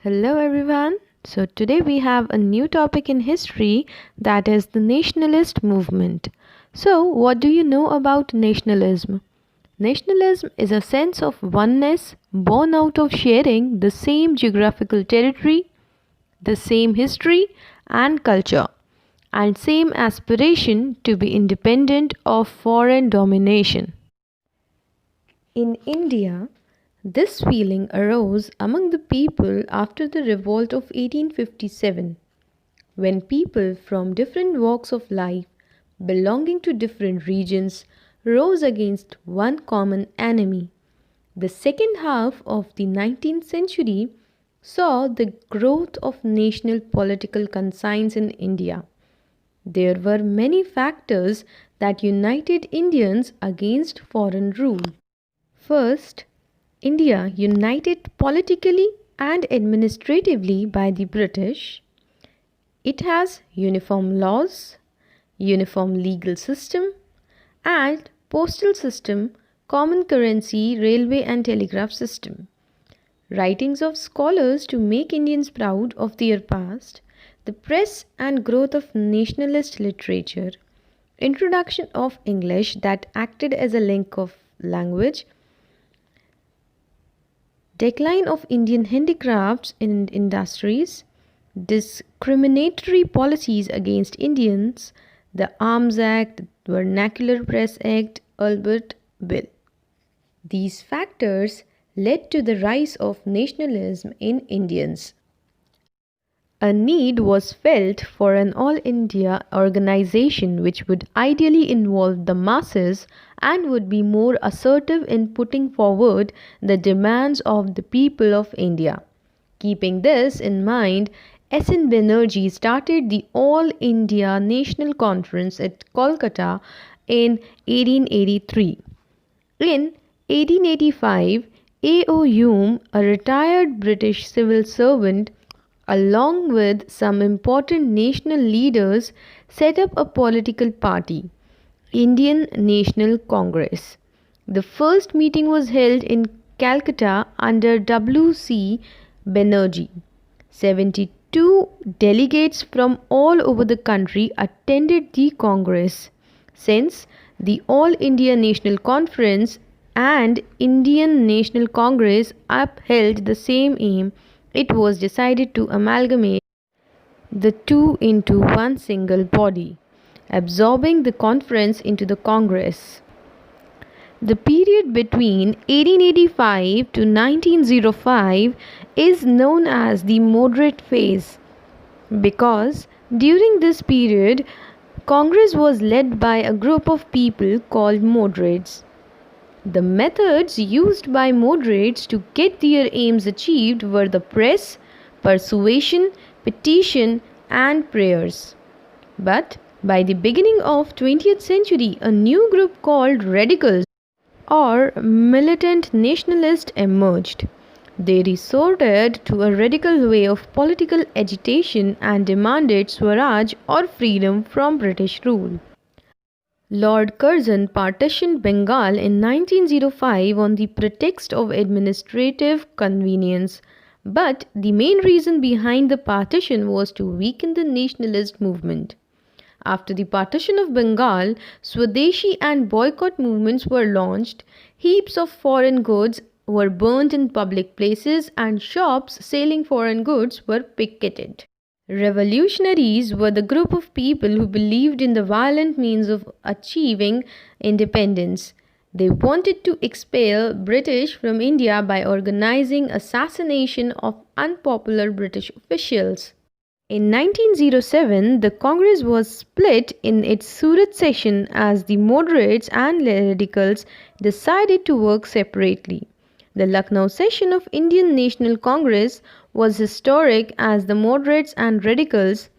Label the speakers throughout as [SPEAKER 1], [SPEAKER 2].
[SPEAKER 1] Hello everyone. So today we have a new topic in history, that is the nationalist movement. So what do you know about nationalism? Nationalism is a sense of oneness born out of sharing the same geographical territory, the same history and culture, and same aspiration to be independent of foreign domination. In India, this feeling arose among the people after the revolt of 1857, when people from different walks of life, belonging to different regions, rose against one common enemy. The second half of the 19th century saw the growth of national political conscience in India. There were many factors that united Indians against foreign rule. First, India united politically and administratively by the British. It has uniform laws, uniform legal system, and postal system, common currency, railway and telegraph system. Writings of scholars to make Indians proud of their past, the press and growth of nationalist literature, introduction of English that acted as a link of language, decline of Indian handicrafts in industries, discriminatory policies against Indians, the Arms Act, the Vernacular Press Act, Albert Bill. These factors led to the rise of nationalism in Indians. A need was felt for an all India organization which would ideally involve the masses and would be more assertive in putting forward the demands of the people of India. Keeping this in mind, S.N. Banerjee started the All India National Conference at Kolkata in 1883. In 1885, A.O. Hume, a retired British civil servant, along with some important national leaders, set up a political party, Indian National Congress. The first meeting was held in Calcutta under W.C. Banerjee. 72 delegates from all over the country attended the Congress. Since the All India National Conference and Indian National Congress upheld the same aim, it was decided to amalgamate the two into one single body, absorbing the conference into the Congress. The period between 1885 to 1905 is known as the moderate phase because during this period, Congress was led by a group of people called moderates. The methods used by moderates to get their aims achieved were the press, persuasion, petition, and prayers. But by the beginning of 20th century, a new group called radicals or militant nationalists emerged. They resorted to a radical way of political agitation and demanded Swaraj or freedom from British rule. Lord Curzon partitioned Bengal in 1905 on the pretext of administrative convenience, but the main reason behind the partition was to weaken the nationalist movement. After the partition of Bengal, Swadeshi and boycott movements were launched, heaps of foreign goods were burnt in public places, and shops selling foreign goods were picketed. Revolutionaries were the group of people who believed in the violent means of achieving independence. They wanted to expel British from India by organizing assassination of unpopular British officials. In 1907, the Congress was split in its Surat session as the moderates and radicals decided to work separately. The Lucknow session of Indian National Congress was historic as the moderates and radicals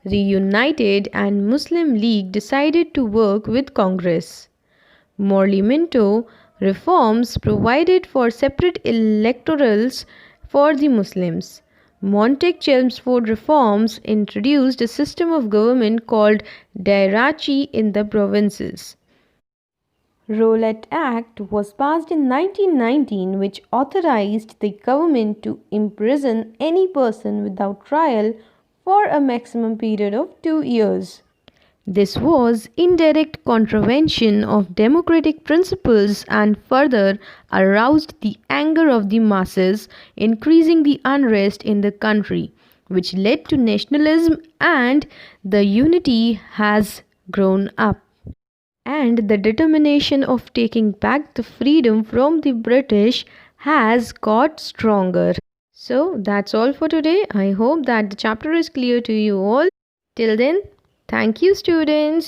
[SPEAKER 1] reunited and Muslim League decided to work with Congress. Morliminto Reforms provided for separate electorals for the Muslims. Montag Chelmsford Reforms introduced a system of government called Dairachi in the provinces. Roulette Act was passed in 1919, which authorized the government to imprison any person without trial for a maximum period of 2 years. This was indirect contravention of democratic principles and further aroused the anger of the masses, increasing the unrest in the country, which led to nationalism, and the unity has grown up. And the determination of taking back the freedom from the British has got stronger. So that's all for today. I hope that the chapter is clear to you all. Till then, thank you, students.